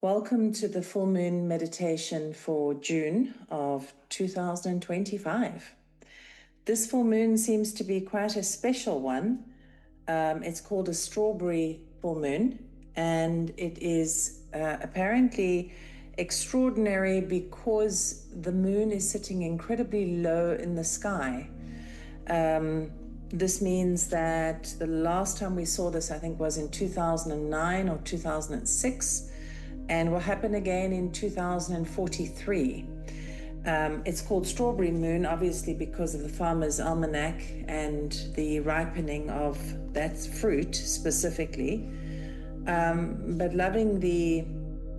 Welcome to the full moon meditation for June of 2025. This full moon seems to be quite a special one. It's called a strawberry full moon, and it is apparently extraordinary because the moon is sitting incredibly low in the sky. This means that the last time we saw this, I think, was in 2009 or 2006. And will happen again in 2043. It's called Strawberry Moon, obviously, because of the farmer's almanac and the ripening of that fruit specifically. But loving the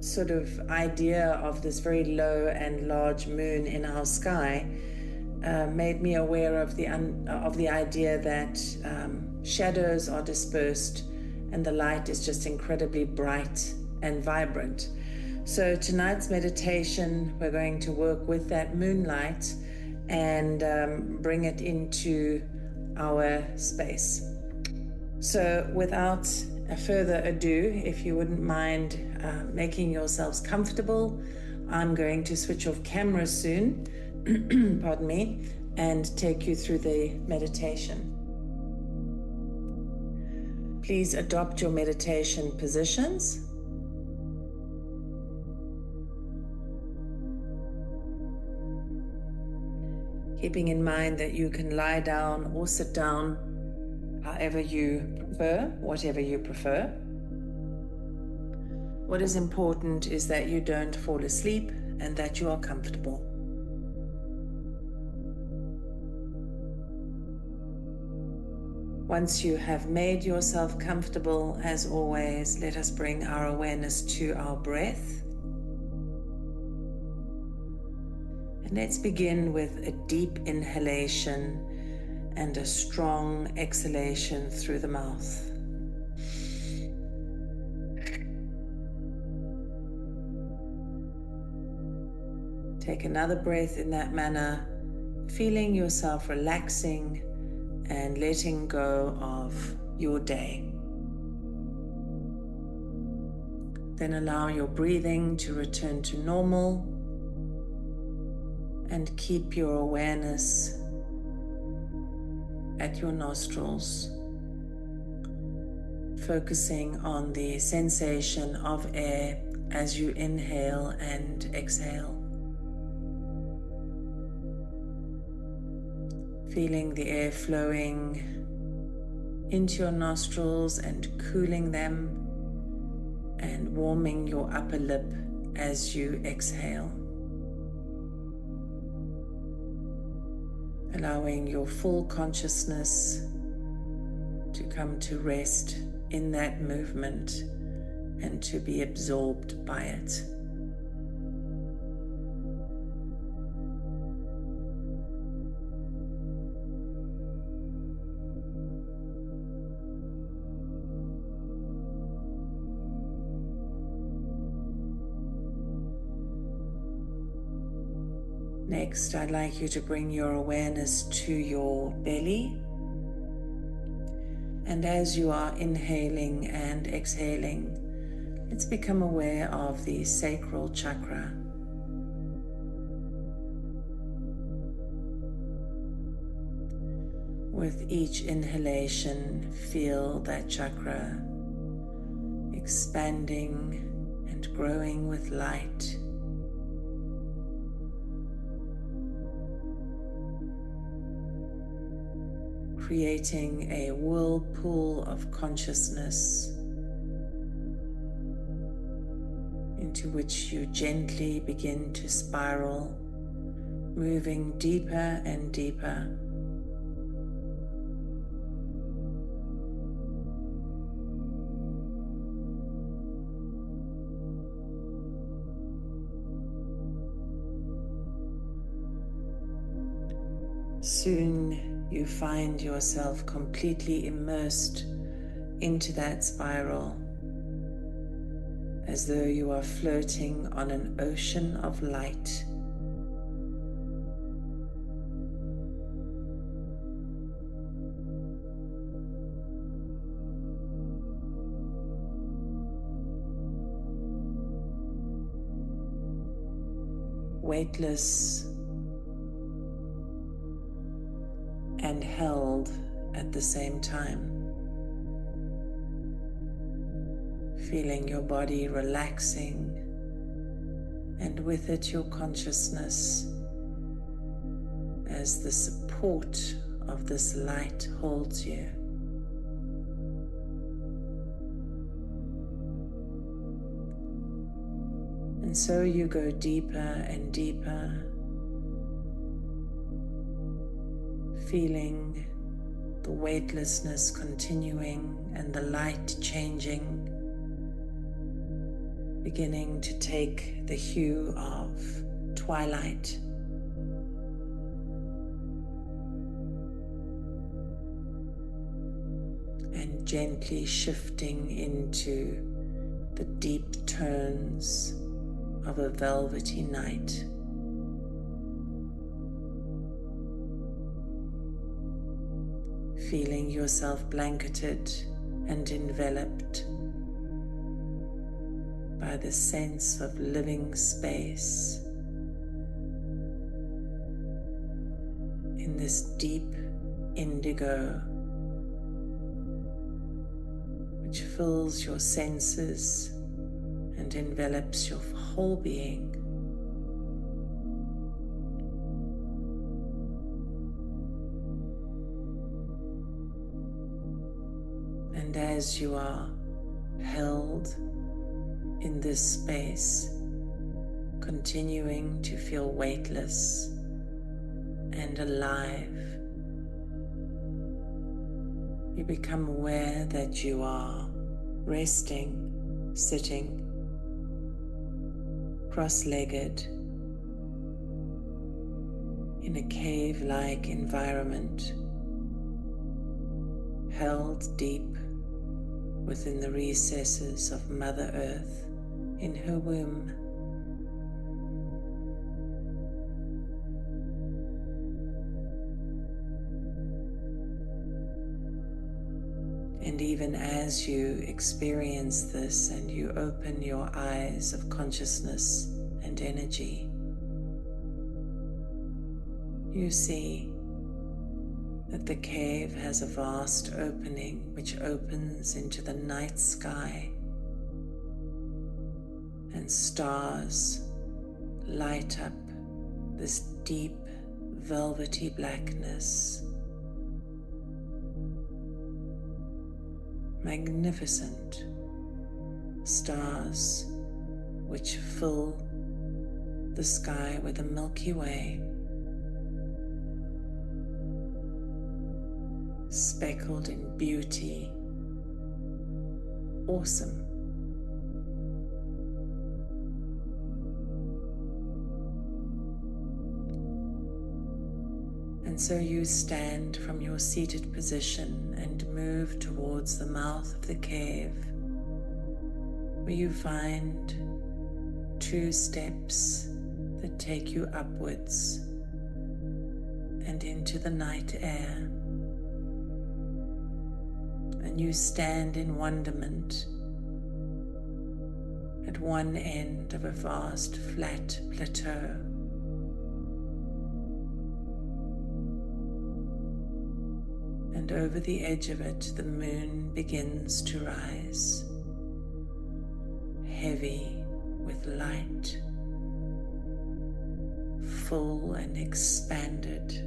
sort of idea of this very low and large moon in our sky made me aware of the idea that shadows are dispersed and the light is just incredibly bright and vibrant. So tonight's meditation, we're going to work with that moonlight and bring it into our space. So without further ado, if you wouldn't mind making yourselves comfortable, I'm going to switch off camera soon, pardon me, and take you through the meditation. Please adopt your meditation positions. Keeping in mind that you can lie down or sit down however you prefer, whatever you prefer. What is important is that you don't fall asleep and that you are comfortable. Once you have made yourself comfortable, as always, let us bring our awareness to our breath. Let's begin with a deep inhalation and a strong exhalation through the mouth. Take another breath in that manner, feeling yourself relaxing and letting go of your day. Then allow your breathing to return to normal. And keep your awareness at your nostrils, focusing on the sensation of air as you inhale and exhale. Feeling the air flowing into your nostrils and cooling them, and warming your upper lip as you exhale. Allowing your full consciousness to come to rest in that movement and to be absorbed by it. Next, I'd like you to bring your awareness to your belly. And as you are inhaling and exhaling, let's become aware of the sacral chakra. With each inhalation, feel that chakra expanding and growing with light. Creating a whirlpool of consciousness into which you gently begin to spiral, moving deeper and deeper. Soon you find yourself completely immersed into that spiral, as though you are floating on an ocean of light. weightless and held at the same time. Feeling your body relaxing, and with it your consciousness as the support of this light holds you. And so you go deeper and deeper, feeling the weightlessness continuing and the light changing, beginning to take the hue of twilight. And gently shifting into the deep tones of a velvety night. Feeling yourself blanketed and enveloped by the sense of living space in this deep indigo which fills your senses and envelops your whole being. And as you are held in this space, continuing to feel weightless and alive, you become aware that you are resting, sitting, cross-legged in a cave-like environment, held deep within the recesses of Mother Earth in her womb. And even as you experience this and you open your eyes of consciousness and energy, you see that the cave has a vast opening which opens into the night sky, and stars light up this deep velvety blackness. Magnificent stars which fill the sky with a Milky Way, speckled in beauty, awesome. And so you stand from your seated position and move towards the mouth of the cave, where you find 2 steps that take you upwards and into the night air. And you stand in wonderment at one end of a vast flat plateau. And over the edge of it, the moon begins to rise, heavy with light, full and expanded.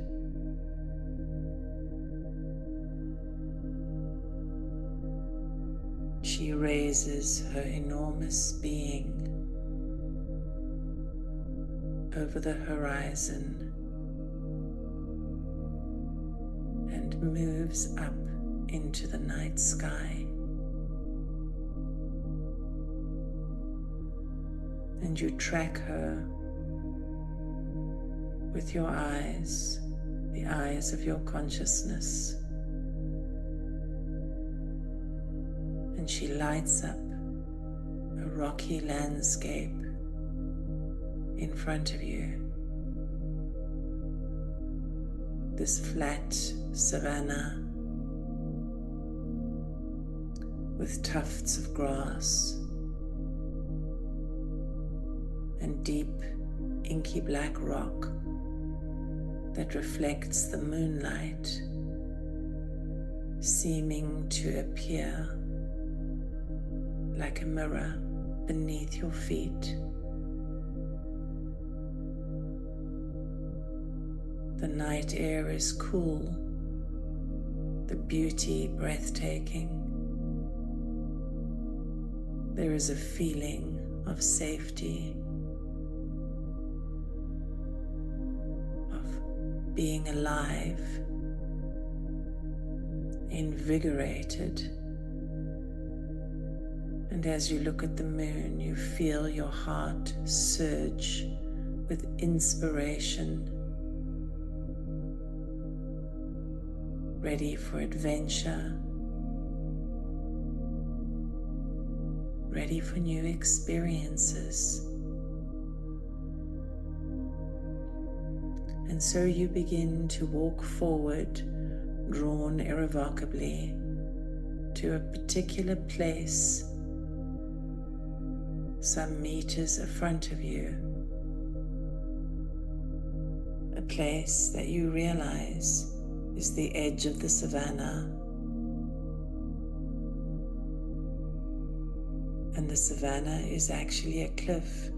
She raises her enormous being over the horizon and moves up into the night sky. And you track her with your eyes, the eyes of your consciousness. And she lights up a rocky landscape in front of you. This flat savanna with tufts of grass and deep inky black rock that reflects the moonlight, seeming to appear like a mirror beneath your feet. The night air is cool, the beauty breathtaking. There is a feeling of safety, of being alive, invigorated. And as you look at the moon, you feel your heart surge with inspiration, ready for adventure, ready for new experiences. And so you begin to walk forward, drawn irrevocably to a particular place some meters in front of you, a place that you realize is the edge of the savannah. And the savannah is actually a cliff,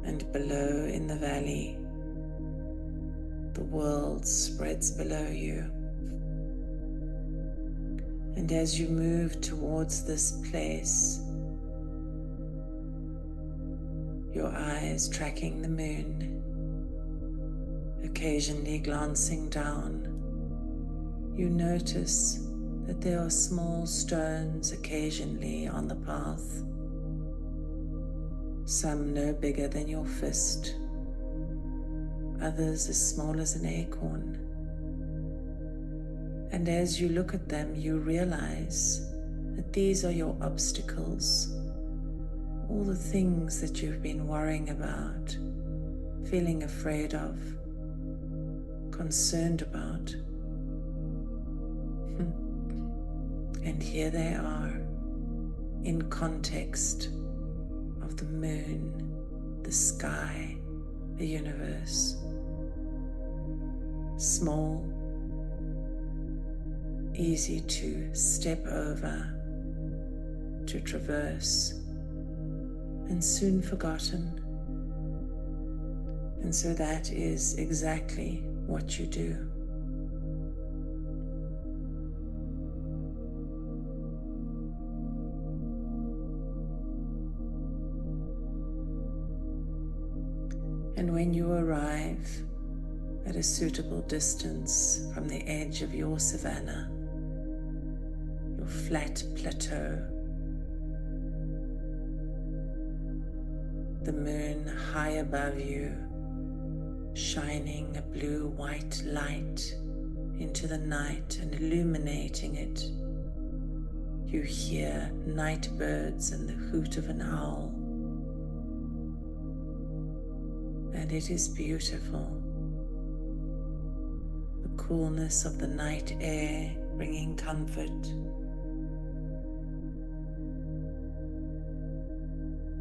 and below in the valley, the world spreads below you. And as you move towards this place, your eyes tracking the moon, occasionally glancing down, you notice that there are small stones occasionally on the path, some no bigger than your fist, others as small as an acorn. And as you look at them, you realize that these are your obstacles, all the things that you've been worrying about, feeling afraid of, concerned about. And here they are, in context of the moon, the sky, the universe. Small, easy to step over, to traverse, and soon forgotten. And so that is exactly what you do. And when you arrive at a suitable distance from the edge of your savannah, your flat plateau, the moon high above you, shining a blue-white light into the night and illuminating it, you hear night birds and the hoot of an owl. And it is beautiful. The coolness of the night air bringing comfort.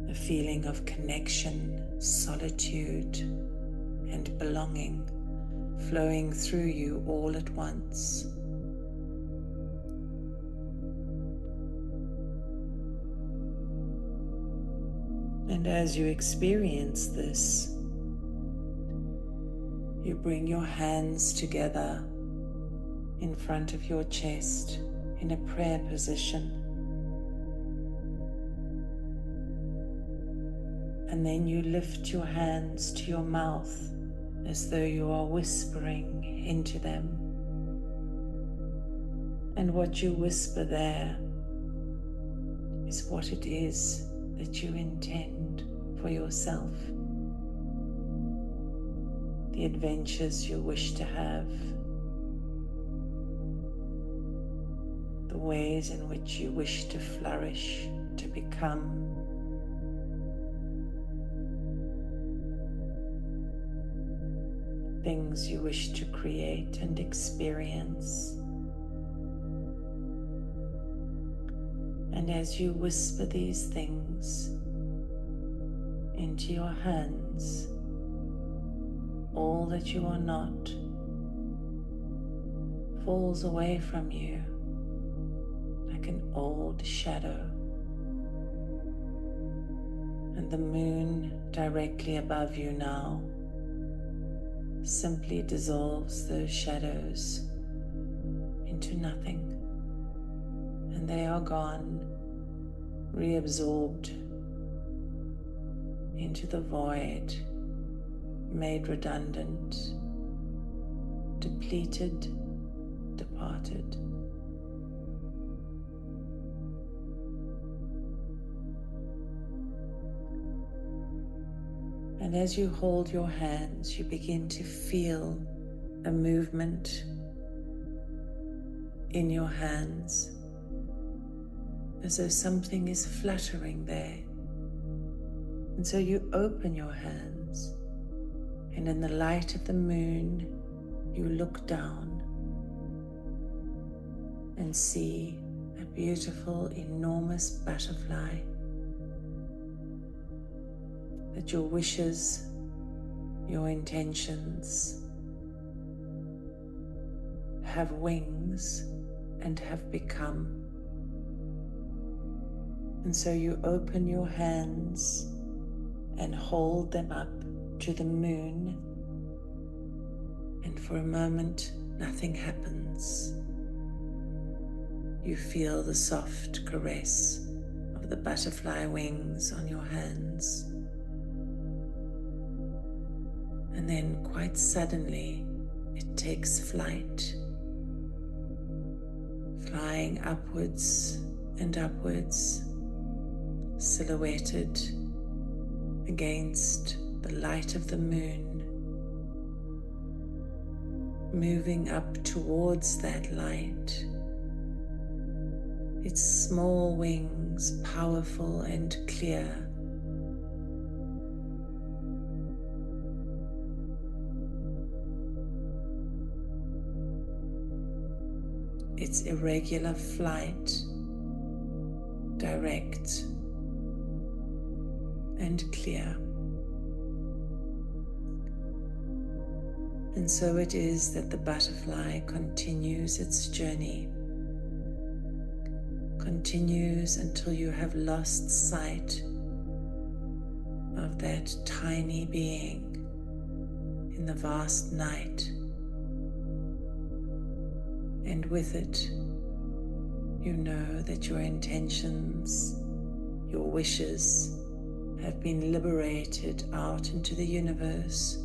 A feeling of connection, solitude, and belonging flowing through you all at once. And as you experience this, you bring your hands together in front of your chest in a prayer position. And then you lift your hands to your mouth as though you are whispering into them. And what you whisper there is what it is that you intend for yourself. The adventures you wish to have, the ways in which you wish to flourish, to become. Things you wish to create and experience. And as you whisper these things into your hands, all that you are not falls away from you like an old shadow, and the moon directly above you now simply dissolves those shadows into nothing, and they are gone, reabsorbed into the void, made redundant, depleted, departed. And as you hold your hands, you begin to feel a movement in your hands, as though something is fluttering there. And so you open your hands, and in the light of the moon, you look down and see a beautiful, enormous butterfly that your wishes, your intentions have wings and have become. And so you open your hands and hold them up to the moon, and for a moment nothing happens. You feel the soft caress of the butterfly wings on your hands. And then quite suddenly it takes flight, flying upwards and upwards, silhouetted against the light of the moon, moving up towards that light, its small wings powerful and clear. Its irregular flight direct and clear. And so it is that the butterfly continues its journey, continues until you have lost sight of that tiny being in the vast night. And with it, you know that your intentions, your wishes have been liberated out into the universe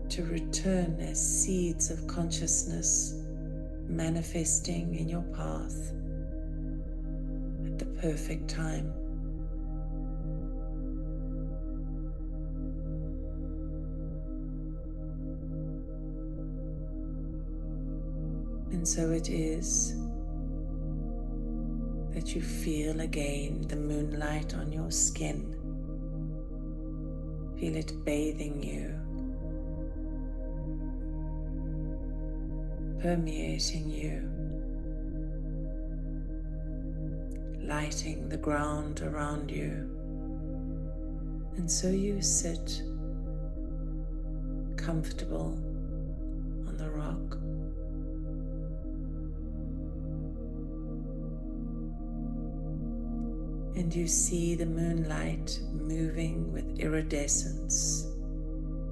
to return as seeds of consciousness manifesting in your path at the perfect time. And so it is that you feel again the moonlight on your skin. Feel it bathing you, permeating you, lighting the ground around you. And so you sit comfortable on the rock, and you see the moonlight moving with iridescence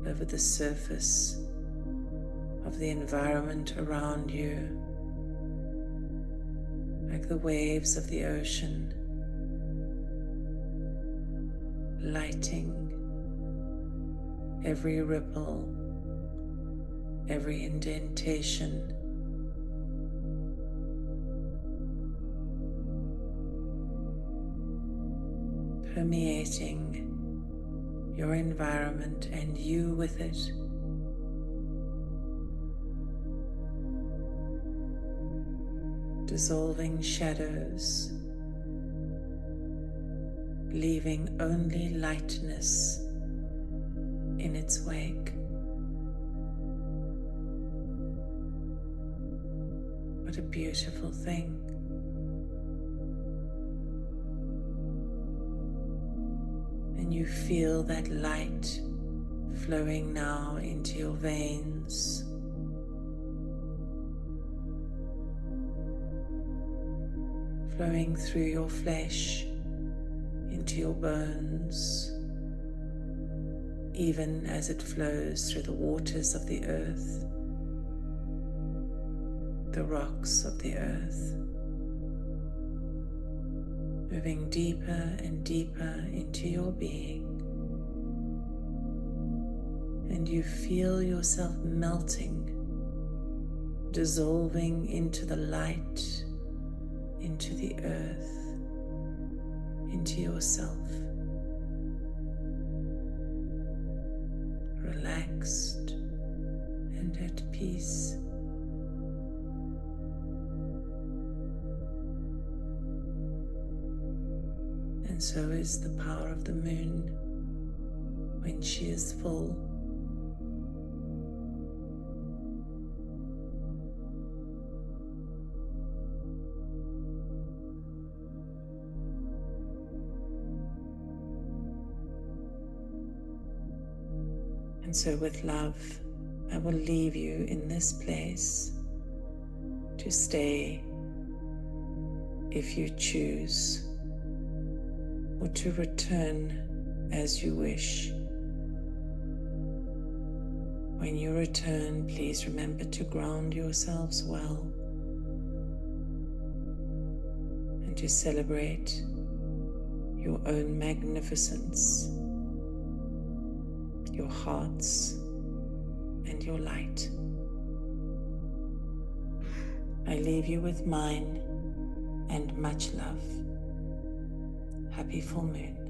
over the surface of the environment around you, like the waves of the ocean, lighting every ripple, every indentation, permeating your environment and you with it. Dissolving shadows, leaving only lightness in its wake. What a beautiful thing. And you feel that light flowing now into your veins, flowing through your flesh, into your bones, even as it flows through the waters of the earth, the rocks of the earth, moving deeper and deeper into your being. And you feel yourself melting, dissolving into the light, into the earth, into yourself. Relaxed and at peace. And so is the power of the moon when she is full. And so with love, I will leave you in this place to stay if you choose, or to return as you wish. When you return, please remember to ground yourselves well and to celebrate your own magnificence, your hearts, and your light. I leave you with mine and much love. Happy full moon.